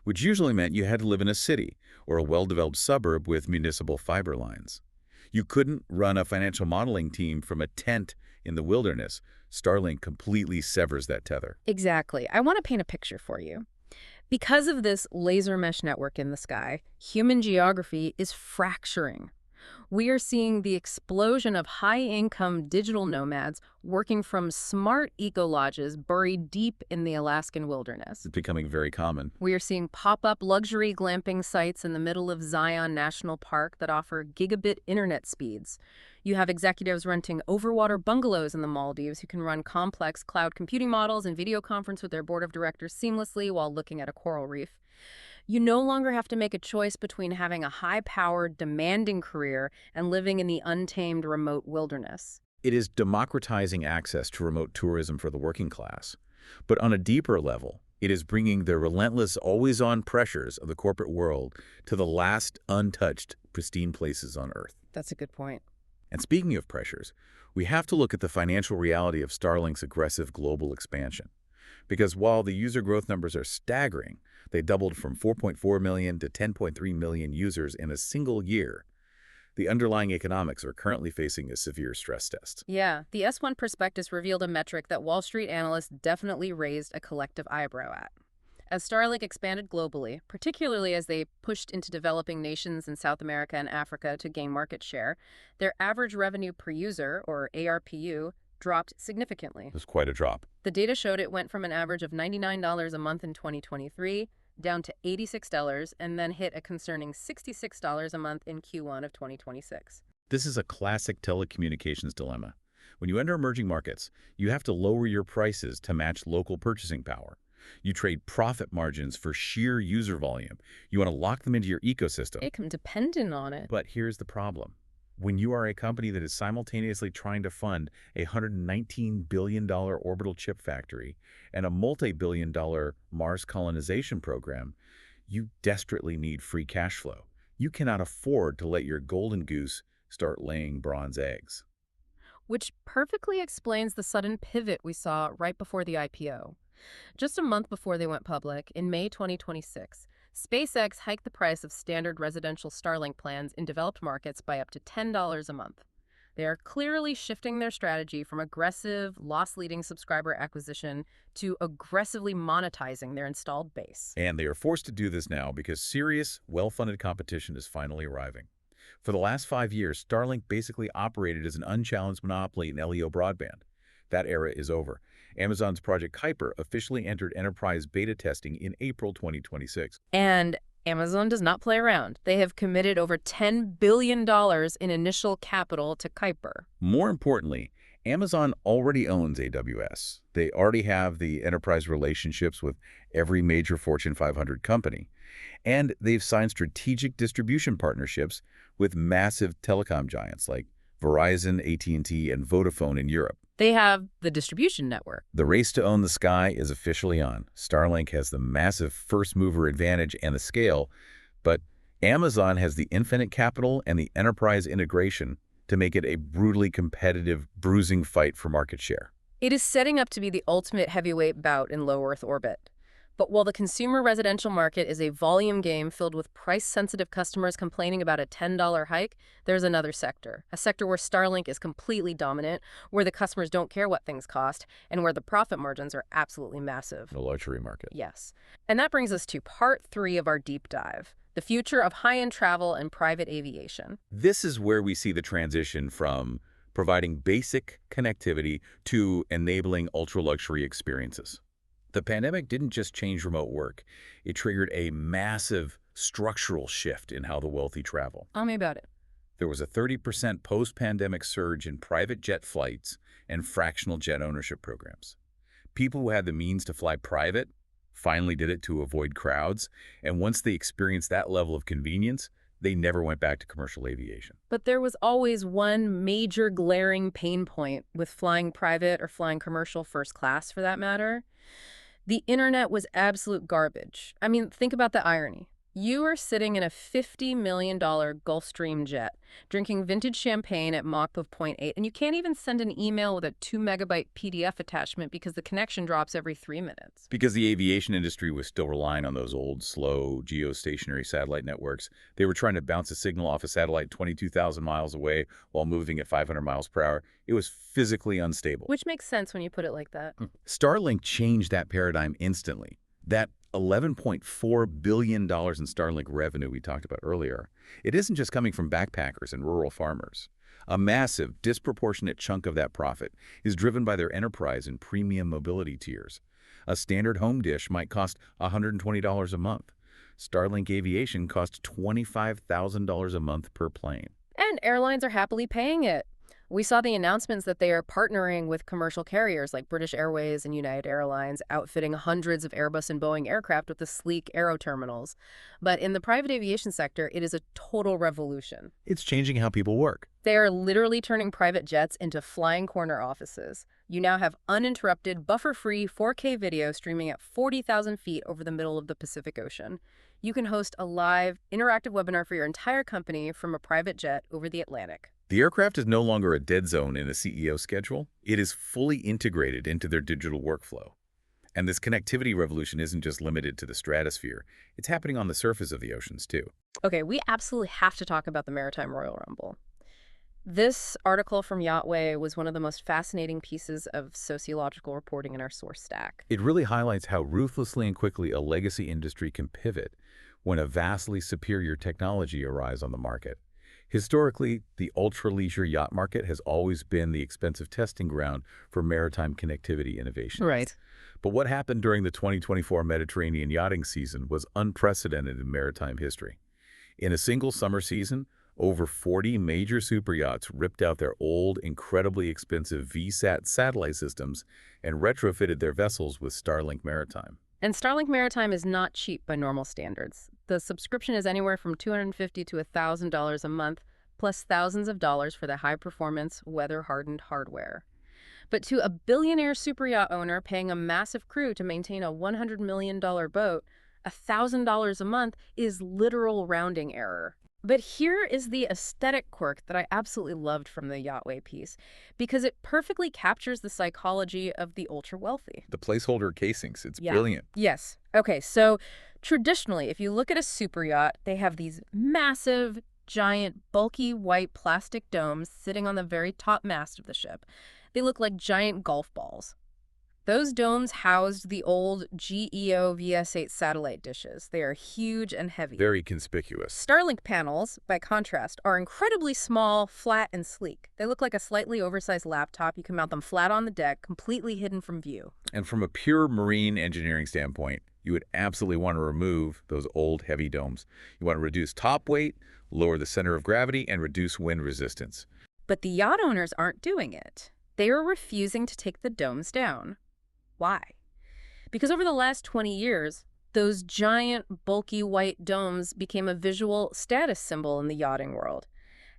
which usually meant you had to live in a city or a well-developed suburb with municipal fiber lines. You couldn't run a financial modeling team from a tent in the wilderness. Starlink completely severs that tether. Exactly. I want to paint a picture for you. Because of this laser mesh network in the sky, human geography is fracturing. We are seeing the explosion of high-income digital nomads working from smart eco-lodges buried deep in the Alaskan wilderness. It's becoming very common. We are seeing pop-up luxury glamping sites in the middle of Zion National Park that offer gigabit internet speeds. You have executives renting overwater bungalows in the Maldives who can run complex cloud computing models and video conference with their board of directors seamlessly while looking at a coral reef. You no longer have to make a choice between having a high-powered, demanding career and living in the untamed, remote wilderness. It is democratizing access to remote tourism for the working class. But on a deeper level, it is bringing the relentless, always-on pressures of the corporate world to the last untouched, pristine places on Earth. That's a good point. And speaking of pressures, we have to look at the financial reality of Starlink's aggressive global expansion. Because while the user growth numbers are staggering, they doubled from 4.4 million to 10.3 million users in a single year, the underlying economics are currently facing a severe stress test. Yeah, the S1 prospectus revealed a metric that Wall Street analysts definitely raised a collective eyebrow at. As Starlink expanded globally, particularly as they pushed into developing nations in South America and Africa to gain market share, their average revenue per user, or ARPU, dropped significantly. It was quite a drop. The data showed it went from an average of $99 a month in 2023 down to $86 and then hit a concerning $66 a month in Q1 of 2026. This is a classic telecommunications dilemma. When you enter emerging markets, you have to lower your prices to match local purchasing power. You trade profit margins for sheer user volume. You want to lock them into your ecosystem. Become dependent on it. But here's the problem. When you are a company that is simultaneously trying to fund a $119 billion orbital chip factory and a multi-billion-dollar Mars colonization program, you desperately need free cash flow. You cannot afford to let your golden goose start laying bronze eggs. Which perfectly explains the sudden pivot we saw right before the IPO. Just a month before they went public, in May 2026, SpaceX hiked the price of standard residential Starlink plans in developed markets by up to $10 a month. They are clearly shifting their strategy from aggressive, loss-leading subscriber acquisition to aggressively monetizing their installed base. And they are forced to do this now because serious, well-funded competition is finally arriving. For the last 5 years, Starlink basically operated as an unchallenged monopoly in LEO broadband. That era is over. Amazon's Project Kuiper officially entered enterprise beta testing in April 2026. And Amazon does not play around. They have committed over $10 billion in initial capital to Kuiper. More importantly, Amazon already owns AWS. They already have the enterprise relationships with every major Fortune 500 company. And they've signed strategic distribution partnerships with massive telecom giants like Verizon, AT&T, and Vodafone in Europe. They have the distribution network. The race to own the sky is officially on. Starlink has the massive first-mover advantage and the scale, but Amazon has the infinite capital and the enterprise integration to make it a brutally competitive, bruising fight for market share. It is setting up to be the ultimate heavyweight bout in low Earth orbit. But while the consumer residential market is a volume game filled with price-sensitive customers complaining about a $10 hike, there's another sector, a sector where Starlink is completely dominant, where the customers don't care what things cost, and where the profit margins are absolutely massive. The luxury market. Yes. And that brings us to part 3 of our deep dive, the future of high-end travel and private aviation. This is where we see the transition from providing basic connectivity to enabling ultra-luxury experiences. The pandemic didn't just change remote work. It triggered a massive structural shift in how the wealthy travel. Tell me about it. There was a 30% post-pandemic surge in private jet flights and fractional jet ownership programs. People who had the means to fly private finally did it to avoid crowds, and once they experienced that level of convenience, they never went back to commercial aviation. But there was always one major glaring pain point with flying private or flying commercial first class, for that matter. The internet was absolute garbage. I mean, think about the irony. You are sitting in a $50 million Gulfstream jet, drinking vintage champagne at Mach of point 0.8, and you can't even send an email with a 2 megabyte PDF attachment because the connection drops every 3 minutes. Because the aviation industry was still relying on those old, slow, geostationary satellite networks, they were trying to bounce a signal off a satellite 22,000 miles away while moving at 500 miles per hour. It was physically unstable. Which makes sense when you put it like that. Starlink changed that paradigm instantly. That $11.4 billion in Starlink revenue we talked about earlier, it isn't just coming from backpackers and rural farmers. A massive, disproportionate chunk of that profit is driven by their enterprise and premium mobility tiers. A standard home dish might cost $120 a month. Starlink Aviation costs $25,000 a month per plane. And airlines are happily paying it. We saw the announcements that they are partnering with commercial carriers like British Airways and United Airlines, outfitting hundreds of Airbus and Boeing aircraft with the sleek aero terminals. But in the private aviation sector, it is a total revolution. It's changing how people work. They are literally turning private jets into flying corner offices. You now have uninterrupted, buffer-free 4K video streaming at 40,000 feet over the middle of the Pacific Ocean. You can host a live, interactive webinar for your entire company from a private jet over the Atlantic. The aircraft is no longer a dead zone in a CEO schedule. It is fully integrated into their digital workflow. And this connectivity revolution isn't just limited to the stratosphere. It's happening on the surface of the oceans, too. Okay, we absolutely have to talk about the Maritime Royal Rumble. This article from Yachtway was one of the most fascinating pieces of sociological reporting in our source stack. It really highlights how ruthlessly and quickly a legacy industry can pivot when a vastly superior technology arrives on the market. Historically, the ultra-leisure yacht market has always been the expensive testing ground for maritime connectivity innovations. Right. But what happened during the 2024 Mediterranean yachting season was unprecedented in maritime history. In a single summer season, over 40 major superyachts ripped out their old, incredibly expensive VSAT satellite systems and retrofitted their vessels with Starlink Maritime. And Starlink Maritime is not cheap by normal standards. The subscription is anywhere from $250 to $1,000 a month, plus thousands of dollars for the high-performance, weather-hardened hardware. But to a billionaire superyacht owner paying a massive crew to maintain a $100 million boat, $1,000 a month is literal rounding error. But here is the aesthetic quirk that I absolutely loved from the Yachtway piece, because it perfectly captures the psychology of the ultra-wealthy. The placeholder casings, it's brilliant. Yes. Okay, so traditionally, if you look at a superyacht, they have these massive, giant, bulky white plastic domes sitting on the very top mast of the ship. They look like giant golf balls. Those domes housed the old GEO VS8 satellite dishes. They are huge and heavy. Very conspicuous. Starlink panels, by contrast, are incredibly small, flat, and sleek. They look like a slightly oversized laptop. You can mount them flat on the deck, completely hidden from view. And from a pure marine engineering standpoint, you would absolutely want to remove those old, heavy domes. You want to reduce top weight, lower the center of gravity, and reduce wind resistance. But the yacht owners aren't doing it. They are refusing to take the domes down. Why? Because over the last 20 years, those giant, bulky white domes became a visual status symbol in the yachting world.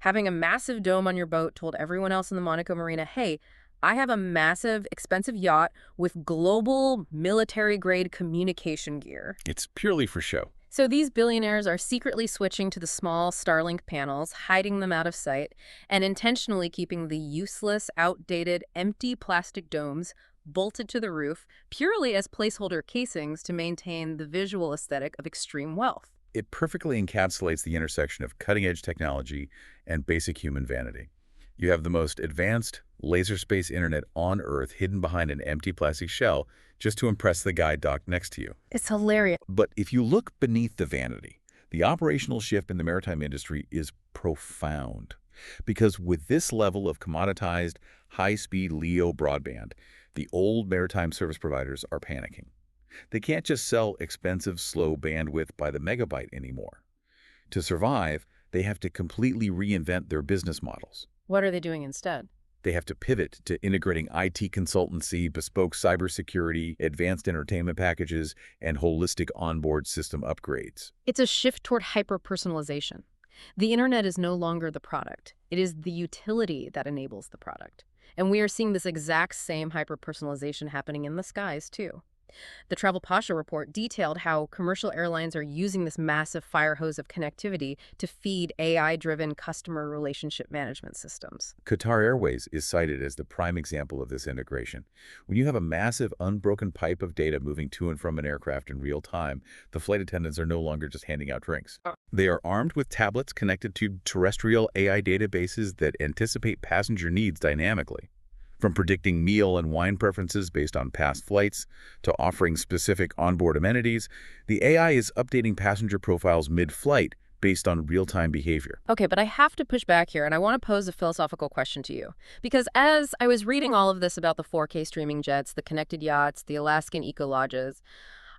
Having a massive dome on your boat told everyone else in the Monaco Marina, hey, I have a massive, expensive yacht with global military-grade communication gear. It's purely for show. So these billionaires are secretly switching to the small Starlink panels, hiding them out of sight, and intentionally keeping the useless, outdated, empty plastic domes bolted to the roof purely as placeholder casings to maintain the visual aesthetic of extreme wealth. It perfectly encapsulates the intersection of cutting-edge technology and basic human vanity. You have the most advanced laser space internet on Earth hidden behind an empty plastic shell just to impress the guy docked next to you. It's hilarious. But if you look beneath the vanity, the operational shift in the maritime industry is profound. Because with this level of commoditized, high-speed LEO broadband, the old maritime service providers are panicking. They can't just sell expensive, slow bandwidth by the megabyte anymore. To survive, they have to completely reinvent their business models. What are they doing instead? They have to pivot to integrating IT consultancy, bespoke cybersecurity, advanced entertainment packages, and holistic onboard system upgrades. It's a shift toward hyper-personalization. The internet is no longer the product. It is the utility that enables the product. And we are seeing this exact same hyper-personalization happening in the skies, too. The Travel Pasha report detailed how commercial airlines are using this massive fire hose of connectivity to feed AI-driven customer relationship management systems. Qatar Airways is cited as the prime example of this integration. When you have a massive, unbroken pipe of data moving to and from an aircraft in real time, the flight attendants are no longer just handing out drinks. They are armed with tablets connected to terrestrial AI databases that anticipate passenger needs dynamically. From predicting meal and wine preferences based on past flights to offering specific onboard amenities, the AI is updating passenger profiles mid-flight based on real-time behavior. Okay, but I have to push back here, and I want to pose a philosophical question to you. Because as I was reading all of this about the 4K streaming jets, the connected yachts, the Alaskan eco-lodges,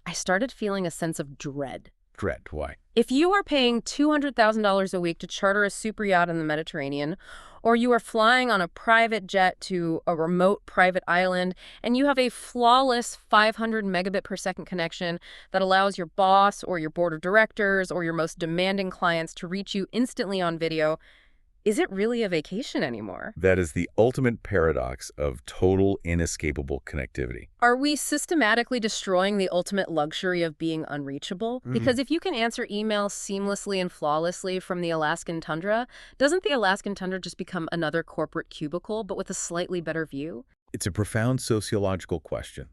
I started feeling a sense of dread. Dread, why? If you are paying $200,000 a week to charter a super yacht in the Mediterranean, or you are flying on a private jet to a remote private island, and you have a flawless 500 megabit per second connection that allows your boss or your board of directors or your most demanding clients to reach you instantly on video, is it really a vacation anymore? That is the ultimate paradox of total inescapable connectivity. Are we systematically destroying the ultimate luxury of being unreachable? Because if you can answer emails seamlessly and flawlessly from the Alaskan tundra, doesn't the Alaskan tundra just become another corporate cubicle, but with a slightly better view? It's a profound sociological question.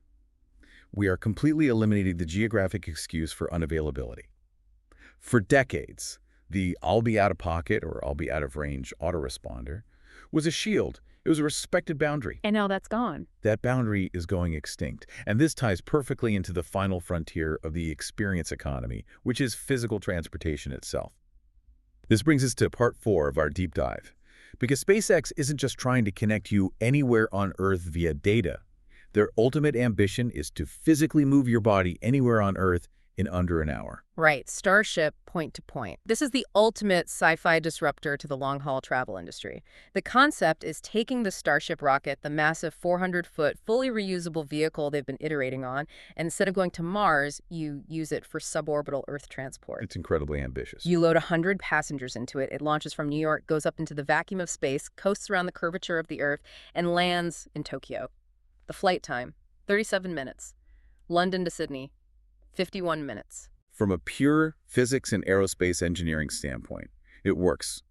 We are completely eliminating the geographic excuse for unavailability. For decades, the "I'll be out of pocket" or "I'll be out of range" autoresponder was a shield. It was a respected boundary. And now that's gone. That boundary is going extinct, and this ties perfectly into the final frontier of the experience economy, which is physical transportation itself. This brings us to part 4 of our deep dive, because SpaceX isn't just trying to connect you anywhere on Earth via data. Their ultimate ambition is to physically move your body anywhere on Earth in under an hour. Right, Starship point to point. This is the ultimate sci-fi disruptor to the long-haul travel industry. The concept is taking the Starship rocket, the massive 400-foot, fully reusable vehicle they've been iterating on, and instead of going to Mars, you use it for suborbital Earth transport. It's incredibly ambitious. You load 100 passengers into it. It launches from New York, goes up into the vacuum of space, coasts around the curvature of the Earth, and lands in Tokyo. The flight time, 37 minutes. London to Sydney, 51 minutes. From a pure physics and aerospace engineering standpoint, it works.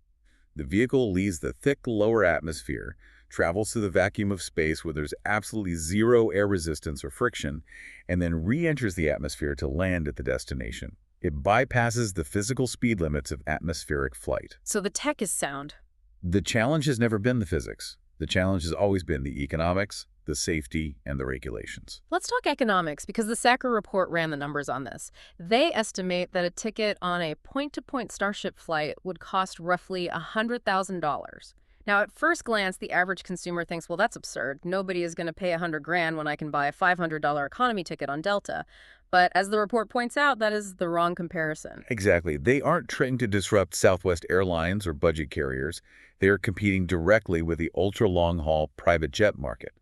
The vehicle leaves the thick lower atmosphere, travels to the vacuum of space where there's absolutely zero air resistance or friction, and then re-enters the atmosphere to land at the destination. It bypasses the physical speed limits of atmospheric flight. So the tech is sound. The challenge has never been the physics. The challenge has always been the economics, the safety, and the regulations. Let's talk economics, because the Sacker report ran the numbers on this. They estimate that a ticket on a point-to-point Starship flight would cost roughly $100,000. Now, at first glance, the average consumer thinks, well, that's absurd. Nobody is going to pay $100,000 when I can buy a $500 economy ticket on Delta. But as the report points out, that is the wrong comparison. Exactly. They aren't trying to disrupt Southwest Airlines or budget carriers. They are competing directly with the ultra-long-haul private jet market.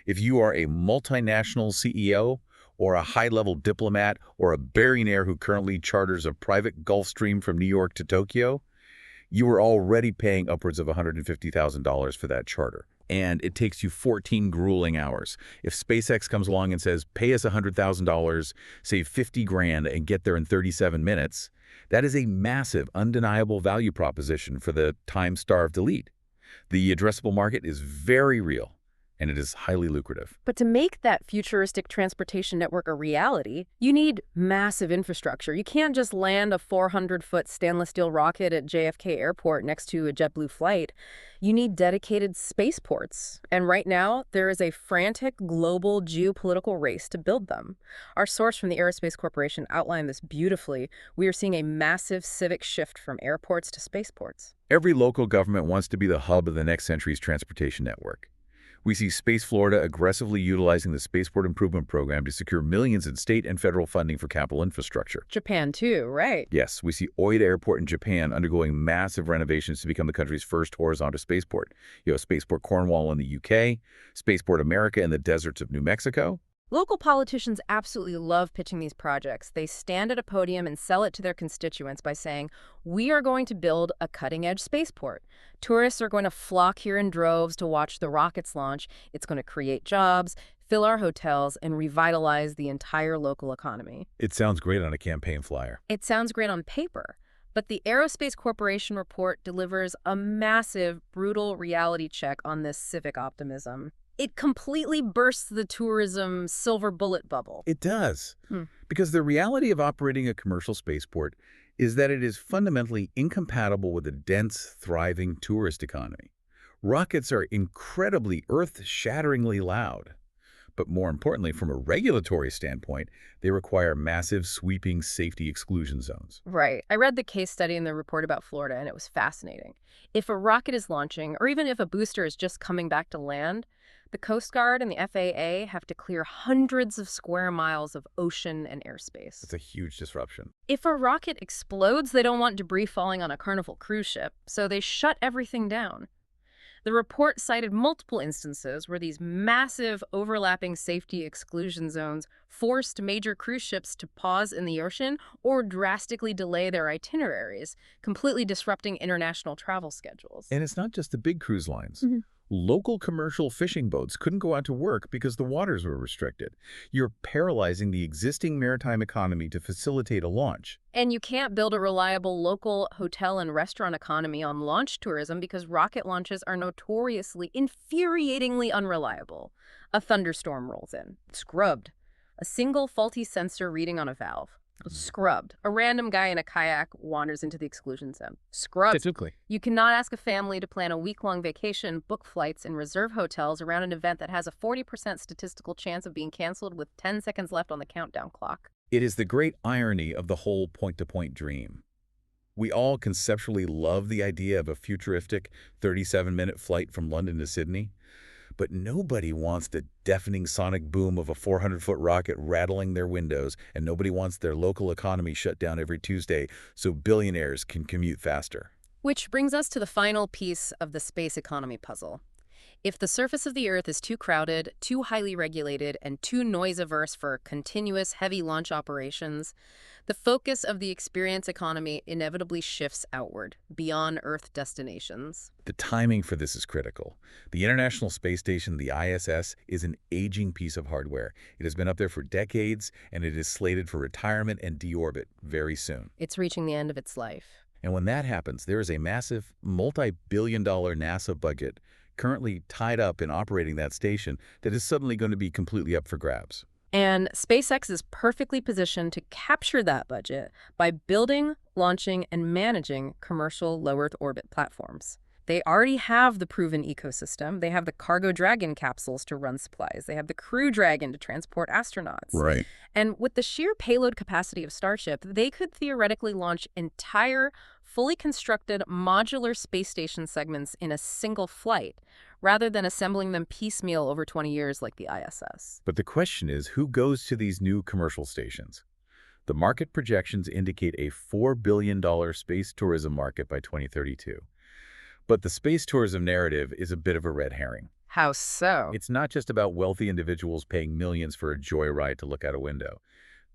If you are a multinational CEO or a high-level diplomat or a billionaire who currently charters a private Gulfstream from New York to Tokyo, you are already paying upwards of $150,000 for that charter. And it takes you 14 grueling hours. If SpaceX comes along and says, pay us $100,000, save 50 grand, and get there in 37 minutes, that is a massive, undeniable value proposition for the time-starved elite. The addressable market is very real, and it is highly lucrative. But to make that futuristic transportation network a reality, you need massive infrastructure. You can't just land a 400-foot stainless steel rocket at JFK Airport next to a JetBlue flight. You need dedicated spaceports. And right now, there is a frantic global geopolitical race to build them. Our source from the Aerospace Corporation outlined this beautifully. We are seeing a massive civic shift from airports to spaceports. Every local government wants to be the hub of the next century's transportation network. We see Space Florida aggressively utilizing the Spaceport Improvement Program to secure millions in state and federal funding for capital infrastructure. Japan too, right? Yes, we see Oita Airport in Japan undergoing massive renovations to become the country's first horizontal spaceport. You have Spaceport Cornwall in the UK, Spaceport America in the deserts of New Mexico. Local politicians absolutely love pitching these projects. They stand at a podium and sell it to their constituents by saying, we are going to build a cutting-edge spaceport. Tourists are going to flock here in droves to watch the rockets launch. It's going to create jobs, fill our hotels, and revitalize the entire local economy. It sounds great on a campaign flyer. It sounds great on paper, but the Aerospace Corporation report delivers a massive, brutal reality check on this civic optimism. It completely bursts the tourism silver bullet bubble. It does. Hmm. Because the reality of operating a commercial spaceport is that it is fundamentally incompatible with a dense, thriving tourist economy. Rockets are incredibly earth-shatteringly loud. But more importantly, from a regulatory standpoint, they require massive, sweeping safety exclusion zones. Right. I read the case study in the report about Florida, and it was fascinating. If a rocket is launching, or even if a booster is just coming back to land, the Coast Guard and the FAA have to clear hundreds of square miles of ocean and airspace. It's a huge disruption. If a rocket explodes, they don't want debris falling on a Carnival cruise ship, so they shut everything down. The report cited multiple instances where these massive overlapping safety exclusion zones forced major cruise ships to pause in the ocean or drastically delay their itineraries, completely disrupting international travel schedules. And it's not just the big cruise lines. Mhm. Local commercial fishing boats couldn't go out to work because the waters were restricted. You're paralyzing the existing maritime economy to facilitate a launch. And you can't build a reliable local hotel and restaurant economy on launch tourism because rocket launches are notoriously, infuriatingly unreliable. A thunderstorm rolls in. Scrubbed. A single faulty sensor reading on a valve. Scrubbed. A random guy in a kayak wanders into the exclusion zone. Scrubbed. Typically. You cannot ask a family to plan a week-long vacation, book flights, and reserve hotels around an event that has a 40% statistical chance of being canceled with 10 seconds left on the countdown clock. It is the great irony of the whole point-to-point dream. We all conceptually love the idea of a futuristic 37-minute flight from London to Sydney, but nobody wants the deafening sonic boom of a 400-foot rocket rattling their windows, and nobody wants their local economy shut down every Tuesday so billionaires can commute faster. Which brings us to the final piece of the space economy puzzle. If the surface of the Earth is too crowded, too highly regulated, and too noise-averse for continuous heavy launch operations, the focus of the experience economy inevitably shifts outward, beyond Earth destinations. The timing for this is critical. The International Space Station, the ISS, is an aging piece of hardware. It has been up there for decades, and it is slated for retirement and deorbit very soon. It's reaching the end of its life. And when that happens, there is a massive multi-billion-dollar NASA budget currently tied up in operating that station that is suddenly going to be completely up for grabs. And SpaceX is perfectly positioned to capture that budget by building, launching, and managing commercial low Earth orbit platforms. They already have the proven ecosystem. They have the Cargo Dragon capsules to run supplies. They have the Crew Dragon to transport astronauts. Right. And with the sheer payload capacity of Starship, they could theoretically launch entire, fully constructed modular space station segments in a single flight, rather than assembling them piecemeal over 20 years like the ISS. But the question is, who goes to these new commercial stations? The market projections indicate a $4 billion space tourism market by 2032. But the space tourism narrative is a bit of a red herring. How so? It's not just about wealthy individuals paying millions for a joyride to look out a window.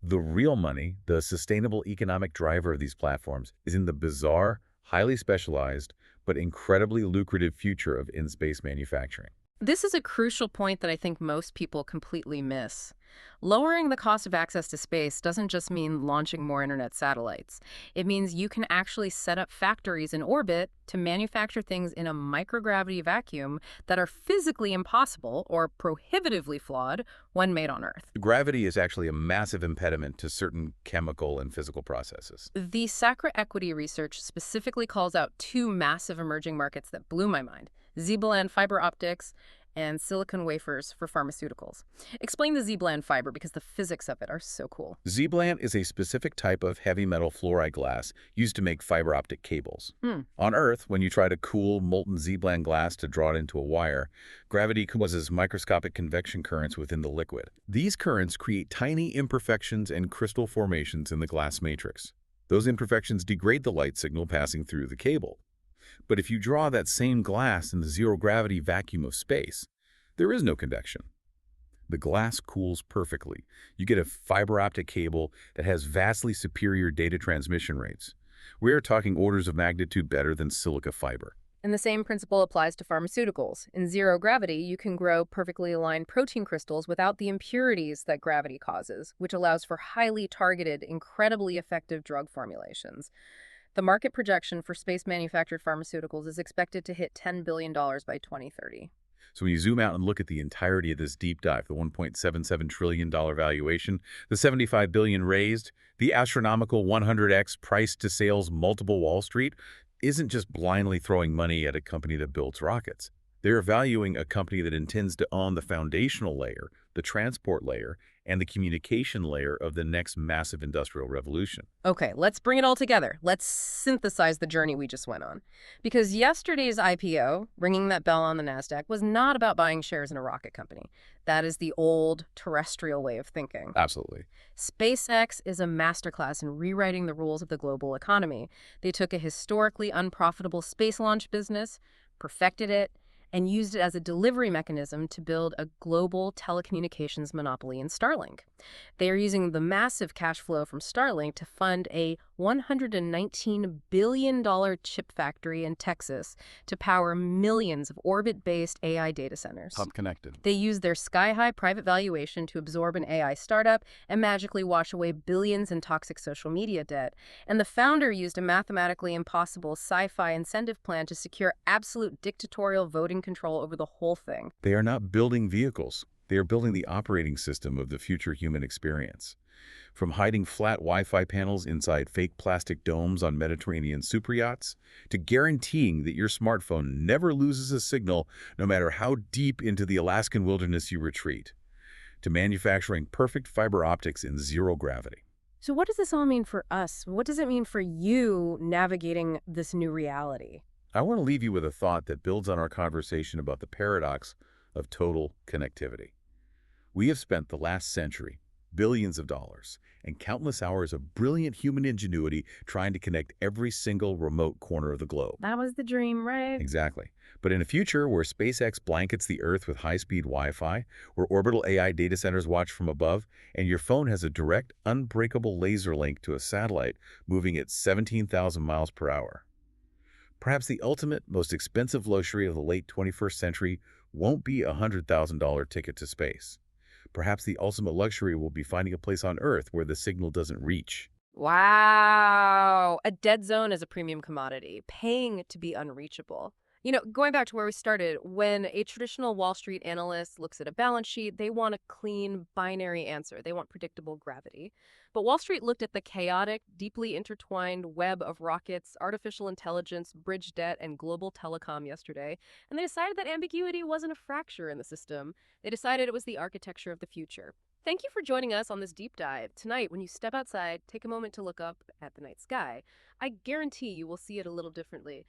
The real money, the sustainable economic driver of these platforms, is in the bizarre, highly specialized, but incredibly lucrative future of in-space manufacturing. This is a crucial point that I think most people completely miss. Lowering the cost of access to space doesn't just mean launching more internet satellites. It means you can actually set up factories in orbit to manufacture things in a microgravity vacuum that are physically impossible or prohibitively flawed when made on Earth. Gravity is actually a massive impediment to certain chemical and physical processes. The Sacra Equity research specifically calls out two massive emerging markets that blew my mind: Z-band fiber optics and silicon wafers for pharmaceuticals. Explain the Z-band fiber because the physics of it are so cool. Z-band is a specific type of heavy metal fluoride glass used to make fiber optic cables. On Earth, when you try to cool molten Z-band glass to draw it into a wire, gravity causes microscopic convection currents within the liquid. These currents create tiny imperfections and crystal formations in the glass matrix. Those imperfections degrade the light signal passing through the cable. But if you draw that same glass in the zero-gravity vacuum of space, there is no convection. The glass cools perfectly. You get a fiber optic cable that has vastly superior data transmission rates. We are talking orders of magnitude better than silica fiber. And the same principle applies to pharmaceuticals. In zero gravity, you can grow perfectly aligned protein crystals without the impurities that gravity causes, which allows for highly targeted, incredibly effective drug formulations. The market projection for space manufactured pharmaceuticals is expected to hit $10 billion by 2030. So when you zoom out and look at the entirety of this deep dive, the $1.77 trillion valuation, the $75 billion raised, the astronomical 100x price to sales multiple Wall Street isn't just blindly throwing money at a company that builds rockets. They're valuing a company that intends to own the foundational layer, the transport layer, and the communication layer of the next massive industrial revolution. Okay, let's bring it all together. Let's synthesize the journey we just went on. Because yesterday's IPO, ringing that bell on the NASDAQ, was not about buying shares in a rocket company. That is the old terrestrial way of thinking. Absolutely. SpaceX is a masterclass in rewriting the rules of the global economy. They took a historically unprofitable space launch business, perfected it, and used it as a delivery mechanism to build a global telecommunications monopoly in Starlink. They are using the massive cash flow from Starlink to fund a $119 billion chip factory in Texas to power millions of orbit-based AI data centers. Hub connected. They use their sky-high private valuation to absorb an AI startup and magically wash away billions in toxic social media debt. And the founder used a mathematically impossible sci-fi incentive plan to secure absolute dictatorial voting control over the whole thing. They are not building vehicles. They are building the operating system of the future human experience. From hiding flat Wi-Fi panels inside fake plastic domes on Mediterranean superyachts, to guaranteeing that your smartphone never loses a signal no matter how deep into the Alaskan wilderness you retreat, to manufacturing perfect fiber optics in zero gravity. So what does this all mean for us? What does it mean for you navigating this new reality? I want to leave you with a thought that builds on our conversation about the paradox of total connectivity. We have spent the last century, billions of dollars, and countless hours of brilliant human ingenuity trying to connect every single remote corner of the globe. That was the dream, right? Exactly. But in a future where SpaceX blankets the Earth with high-speed Wi-Fi, where orbital AI data centers watch from above, and your phone has a direct, unbreakable laser link to a satellite moving at 17,000 miles per hour, perhaps the ultimate, most expensive luxury of the late 21st century won't be a $100,000 ticket to space. Perhaps the ultimate luxury will be finding a place on Earth where the signal doesn't reach. Wow. A dead zone is a premium commodity, paying to be unreachable. Going back to where we started, when a traditional Wall Street analyst looks at a balance sheet, they want a clean, binary answer. They want predictable gravity. But Wall Street looked at the chaotic, deeply intertwined web of rockets, artificial intelligence, bridge debt, and global telecom yesterday, and they decided that ambiguity wasn't a fracture in the system. They decided it was the architecture of the future. Thank you for joining us on this deep dive. Tonight, when you step outside, take a moment to look up at the night sky. I guarantee you will see it a little differently.